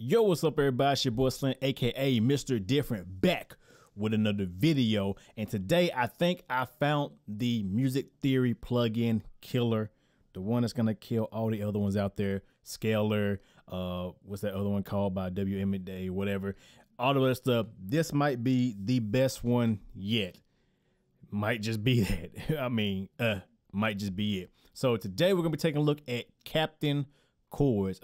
Yo, what's up everybody? It's your boy Slim, aka Mr. Different, back with another video. And today I think I found the music theory plugin killer, the one that's gonna kill all the other ones out there. Scalar, what's that other one called by WMA, whatever, all the other stuff. This might be the best one yet. Might just be that. I mean, might just be it. So today we're gonna be taking a look at Captain Chords.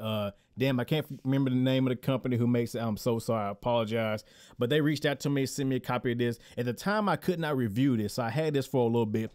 Damn, I can't remember the name of the company who makes it. I'm so sorry, I apologize. But they reached out to me, sent me a copy of this. At the time I could not review this, so I had this for a little bit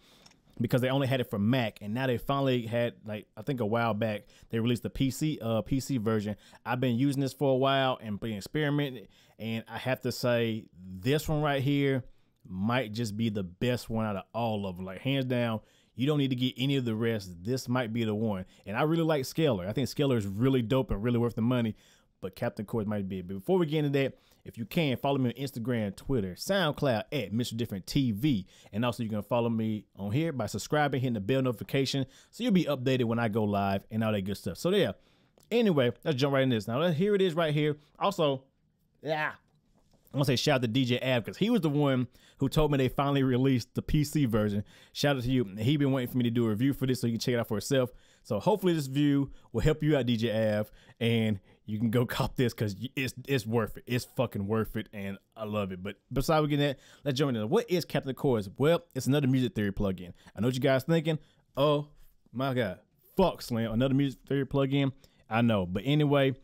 because they only had it for Mac, and now they finally had, like, I think a while back they released the PC version. I've been using this for a while and been experimenting, and I have to say this one right here might just be the best one out of all of them. Like, hands down, you don't need to get any of the rest. This might be the one. And I really like Scalar. I think Scalar is really dope and really worth the money, but Captain Chords might be it. But before we get into that, if you can, follow me on Instagram, Twitter, SoundCloud at MrDifferentTV. And also you can follow me on here by subscribing, hitting the bell notification, so you'll be updated when I go live and all that good stuff. So yeah, anyway, let's jump right in this. Now here it is right here. Also, I want to say shout out to DJ Ab, because he was the one who told me they finally released the PC version. Shout out to you. He been waiting for me to do a review for this so you can check it out for yourself. So hopefully this view will help you out, DJ Ab, and you can go cop this because it's worth it. It's fucking worth it, and I love it. But besides we getting that, let's jump into it. What is Captain Chords? Well, it's another music theory plugin. I know what you guys thinking. Oh my God, fuck Slim, another music theory plugin. I know, but anyway,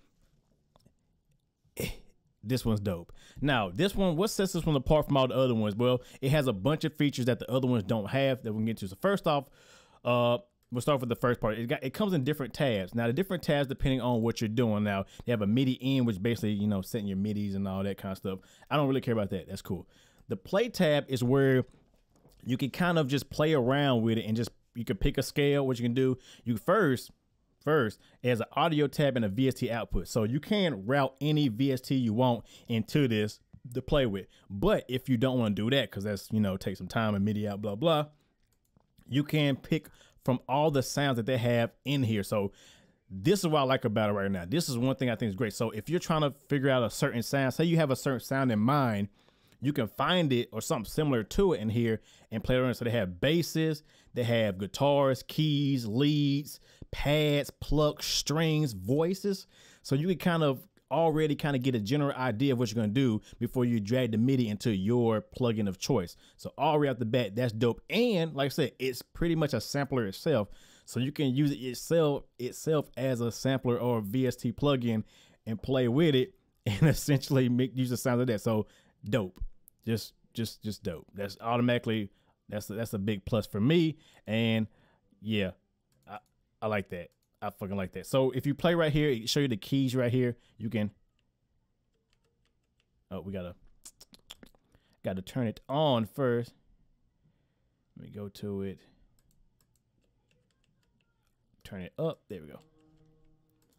this one's dope. Now, this one, what sets this one apart from all the other ones? Well, it has a bunch of features that the other ones don't have that we can get to. So first off, we'll start with the first part. It comes in different tabs. Now, the different tabs depending on what you're doing. Now, they have a MIDI in, which basically, you know, setting your MIDIs and all that kind of stuff. I don't really care about that. That's cool. The play tab is where you can kind of just play around with it and just, you can pick a scale. What you can do, you first, it has an audio tab and a VST output. So you can route any VST you want into this to play with. But if you don't want to do that, because that's, you know, take some time and MIDI out, blah, blah, you can pick from all the sounds that they have in here. So this is what I like about it right now. This is one thing I think is great. So if you're trying to figure out a certain sound, say you have a certain sound in mind, you can find it or something similar to it in here and play around. So they have basses, they have guitars, keys, leads, pads, plucks, strings, voices. So you can kind of already kind of get a general idea of what you're going to do before you drag the MIDI into your plugin of choice. So already off the bat, that's dope. And like I said, it's pretty much a sampler itself. So you can use it itself as a sampler or a VST plugin and play with it and essentially use the sound of that. So dope. Just dope. That's automatically, that's a big plus for me. And yeah, I like that. I fucking like that. So if you play right here, it show you the keys right here. You can, oh, we gotta turn it on first. Let me go to it. Turn it up. There we go.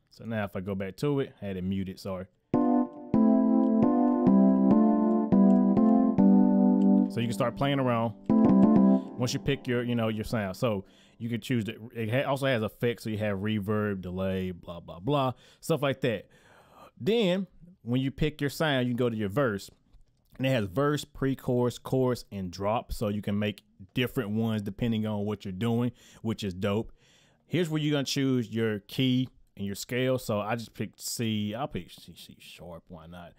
So now if I go back to it, I had it muted, sorry. So you can start playing around once you pick your, you know, your sound. So you can choose it also has effects. So you have reverb, delay, blah, blah, blah, stuff like that. Then when you pick your sound, you can go to your verse, and it has verse, pre-chorus, chorus, and drop. So you can make different ones depending on what you're doing, which is dope. Here's where you're going to choose your key and your scale. So I just picked C. I'll pick C sharp. Why not?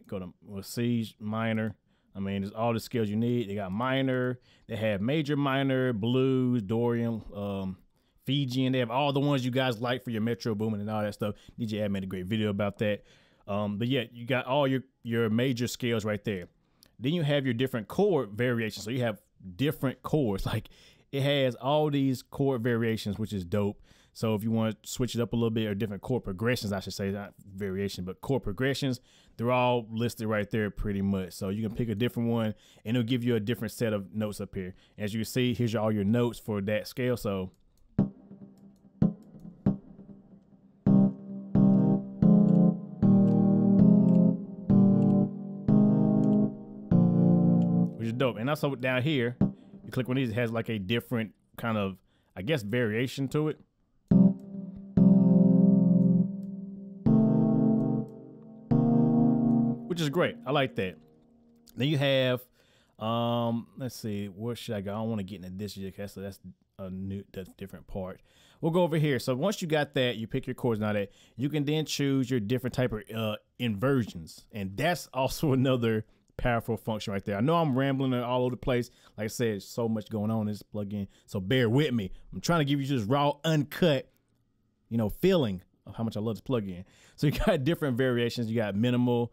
Go to C minor. I mean, there's all the scales you need. They got minor, they have major, minor, blues, Dorian, Fijian. They have all the ones you guys like for your Metro Boomin and all that stuff. DJ Ad made a great video about that. But yeah, you got all your major scales right there. Then you have your different chord variations. So you have different chords. Like, it has all these chord variations, which is dope. So if you want to switch it up a little bit, or different chord progressions, I should say, not variation, but chord progressions, they're all listed right there pretty much. So you can pick a different one and it'll give you a different set of notes up here. As you can see, here's all your notes for that scale. So which is dope. And also down here, you click on these, it has like a different kind of, I guess, variation to it. which is great. I like that. Then you have, let's see, where should I go? I don't want to get into this yet, so that's a different part. We'll go over here. So once you got that, you pick your chords. Now that you can then choose your different type of inversions, and that's also another powerful function right there. I know I'm rambling all over the place. Like I said, so much going on in this plugin, so bear with me. I'm trying to give you just raw, uncut, feeling of how much I love this plugin. So you got different variations. You got minimal,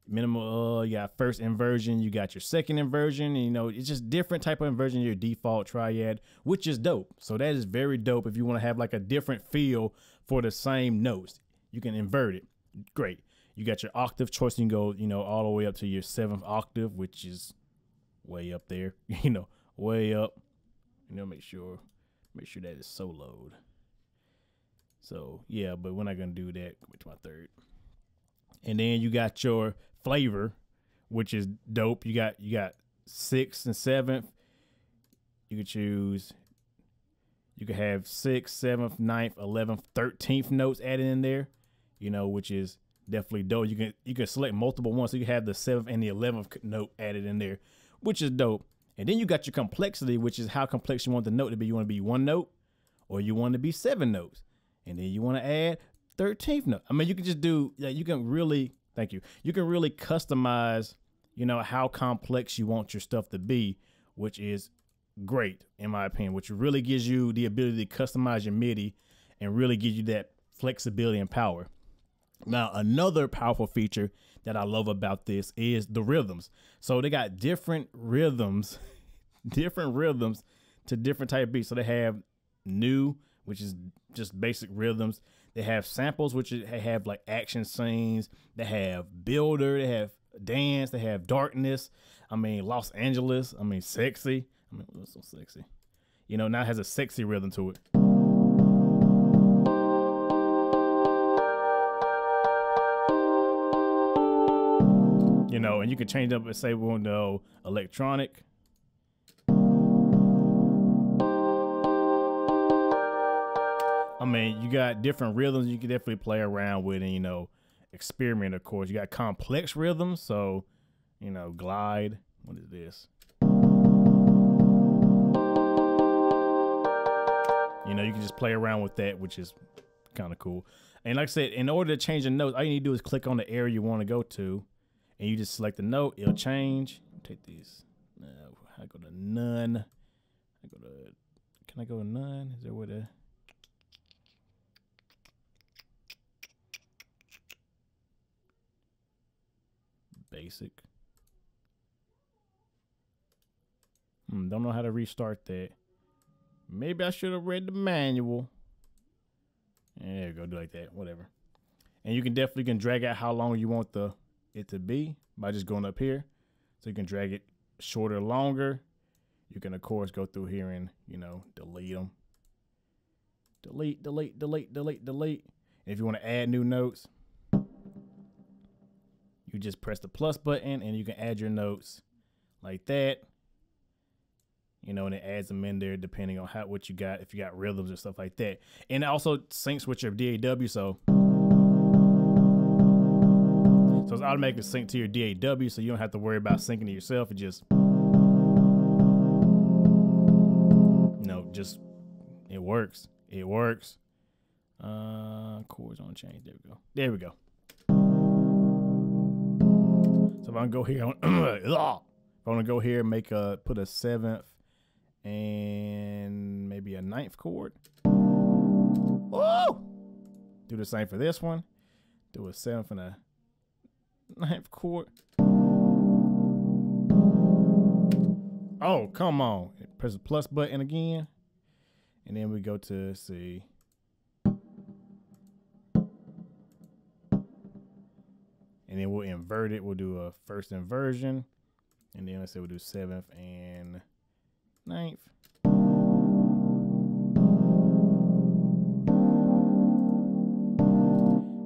you got first inversion, you got your second inversion, and it's just different type of inversion, your default, triad, which is dope. So that is very dope if you want to have like a different feel for the same notes. You can invert it. Great. You got your octave choice. You can go, all the way up to your 7th octave, which is way up there, way up. Make sure that is soloed. So yeah, but we're not gonna do that. Go to my 3rd. And then you got your flavor, which is dope. You got 6th and 7th. You could choose. You could have 6th, 7th, 9th, 11th, 13th notes added in there. Which is definitely dope. You can select multiple ones, so you can have the 7th and the 11th note added in there, which is dope. And then you got your complexity, which is how complex you want the note to be. You want to be 1 note, or you want to be 7 notes, and then you want to add 13th note. I mean, you can just do, you can really, thank you. You can really customize, how complex you want your stuff to be, which is great in my opinion, which really gives you the ability to customize your MIDI and really gives you that flexibility and power. Now, another powerful feature that I love about this is the rhythms. So they got different rhythms, to different type of beats. So they have new, which is just basic rhythms. They have samples, which have like action scenes. They have builder. They have dance. They have darkness. I mean, Los Angeles. I mean, sexy. I mean, what's so sexy? Now it has a sexy rhythm to it. And you can change up and say we want to go electronic. I mean, you got different rhythms you can definitely play around with and, experiment, of course. You got complex rhythms. So, glide. What is this? You can just play around with that, which is kind of cool. And like I said, in order to change the notes, all you need to do is click on the area you want to go to, and you just select the note. It'll change. Take these. I go to none. Can I go to none? Is there where the... Basic. Don't know how to restart that. Maybe I should have read the manual. And there you go, do like that, whatever. And you can definitely drag out how long you want it to be by just going up here. So you can drag it shorter, longer. You can of course go through here and delete them. Delete. And if you want to add new notes, you just press the plus button and you can add your notes like that. And it adds them in there depending on what you got, if you got rhythms or stuff like that. And it also syncs with your DAW, so it's automatically synced to your DAW, so you don't have to worry about syncing it yourself. It just, it works. It works. Chords on change. There we go. So if I go here, if I want to go here and put a 7th and maybe a 9th chord. Whoa! Do the same for this one. Do a 7th and a 9th chord. Oh, come on. Press the plus button again. And then we go to C. And then we'll invert it. We'll do a first inversion. And then let's say we'll do 7th and 9th.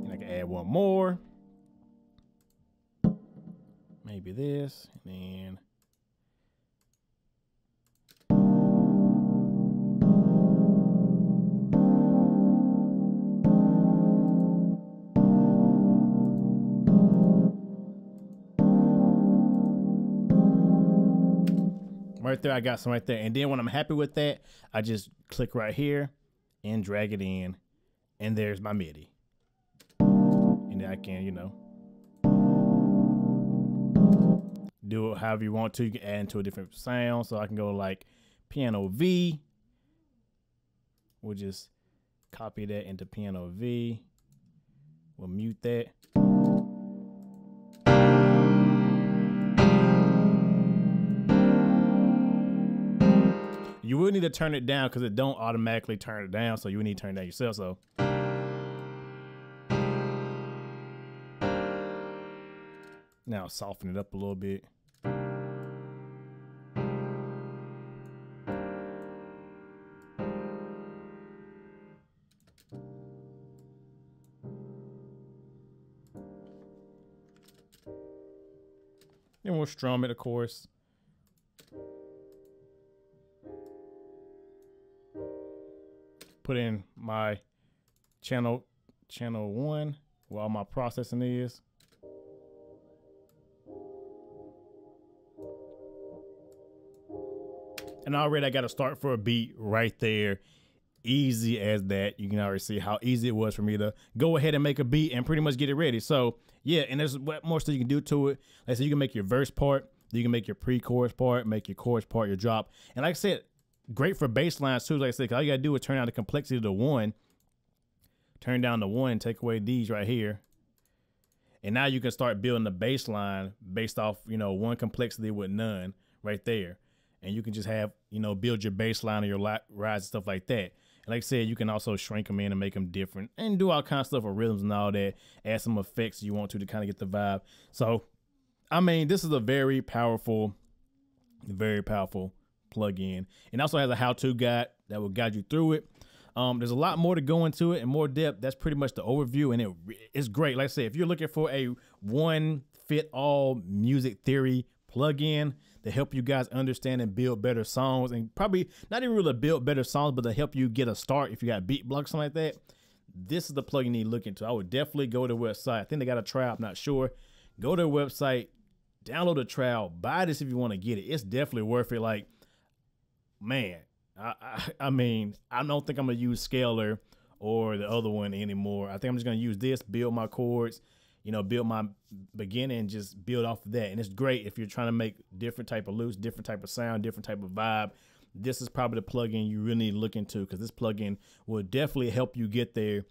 And I can add one more. Maybe this. And then right there. I got some right there. And then when I'm happy with that, I just click right here and drag it in. And there's my MIDI. And then I can, you know, do it however you want to. You can add into a different sound. So I can go like piano V. We'll just copy that into piano V. We'll mute that. You will need to turn it down because it don't automatically turn it down. So you will need to turn it down yourself. So now soften it up a little bit. And we'll strum it, of course. Put in my channel 1 where all my processing is. And already I got to start for a beat right there. Easy as that. You can already see how easy it was for me to go ahead and make a beat and pretty much get it ready. So yeah, and there's what more stuff you can do to it. Like I said, you can make your verse part, you can make your pre-chorus part, make your chorus part, your drop. And like I said, great for bass lines too. Like I said, all you gotta do is turn down the complexity to 1. Turn down the 1, take away these right here. And now you can start building the bass line based off, you know, 1 complexity with none right there. And you can just have, you know, build your bass line or your rides and stuff like that. And like I said, you can also shrink them in and make them different and do all kinds of stuff with rhythms and all that. Add some effects you want to kind of get the vibe. So, I mean, this is a very powerful plugin. And also has a how-to guide that will guide you through it. There's a lot more to go into it and more depth. That's pretty much the overview, and it's great. Like I said, if you're looking for a one-fit-all music theory plugin to help you guys understand and build better songs, and probably not even really build better songs, but to help you get a start if you got beat blocks, something like that, this is the plugin you need to look into. I would definitely go to the website. I think they got a trial, I'm not sure. Go to their website, download the trial, buy this if you want to get it. It's definitely worth it. Like, man, I mean, I don't think I'm gonna use Scalar or the other one anymore. I think I'm just gonna use this, build my chords, you know, build my beginning and just build off of that. And it's great if you're trying to make different type of loops, different type of sound, different type of vibe. This is probably the plugin you really need to look into, because this plugin will definitely help you get there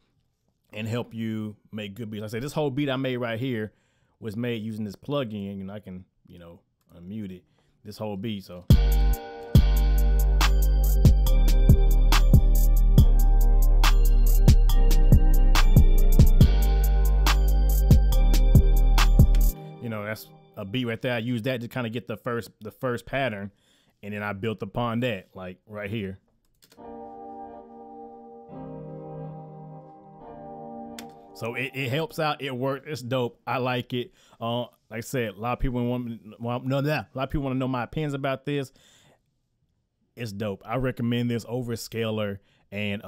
and help you make good beats. Like I say, this whole beat I made right here was made using this plugin. You know, I can, you know, unmute it, this whole beat. So you know, that's a beat right there. I used that to kind of get the first pattern, and then I built upon that, like right here. So it helps out. It works. It's dope. I like it. Like I said, a lot of people want to know my opinions about this. It's dope. I recommend this over Scalar and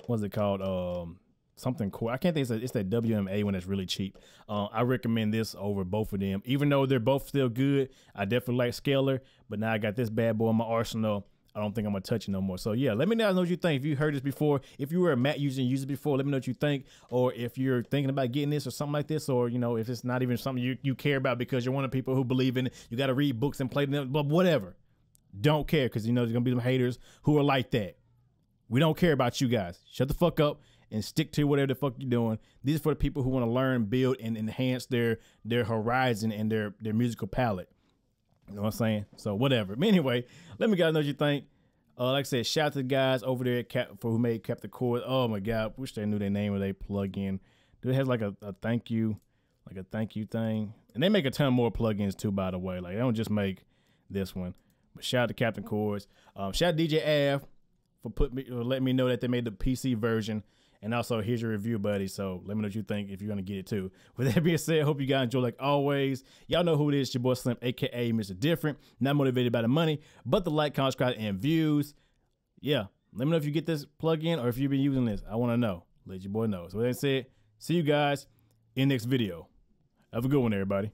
what's it called? Something cool. I can't think it's that WMA one that's really cheap. I recommend this over both of them. Even though they're both still good, I definitely like Scalar, but now I got this bad boy in my arsenal. I don't think I'm gonna touch it no more. So yeah, let me know what you think. If you heard this before, if you were a Mac user and used it before, let me know what you think. Or if you're thinking about getting this or something like this, or you know, if it's not even something you care about because you're one of the people who believe in it, you got to read books and play them, but whatever. Don't care, because you know there's gonna be some haters who are like that. We don't care about you guys. Shut the fuck up and stick to whatever the fuck you're doing. These are for the people who want to learn, build, and enhance their horizon and their musical palette. You know what I'm saying? So whatever. But anyway, let me guys know what you think. Like I said, shout out to the guys over there at who made Captain Chords. Oh my God, wish they knew their name of their plugin. Dude, it has like a thank you, like a thank you thing. And they make a ton more plugins too, by the way. Like they don't just make this one. But shout out to Captain Chords. Shout out to DJ Av for letting me know that they made the PC version. And also, here's your review, buddy. So let me know what you think if you're going to get it too. With that being said, hope you guys enjoy like always. Y'all know who it is. It's your boy Slim, a.k.a. Mr. Different. Not motivated by the money, but the like, comment, subscribe, and views. Yeah. Let me know if you get this plugin or if you've been using this. I want to know. Let your boy know. So with that said, see you guys in the next video. Have a good one, everybody.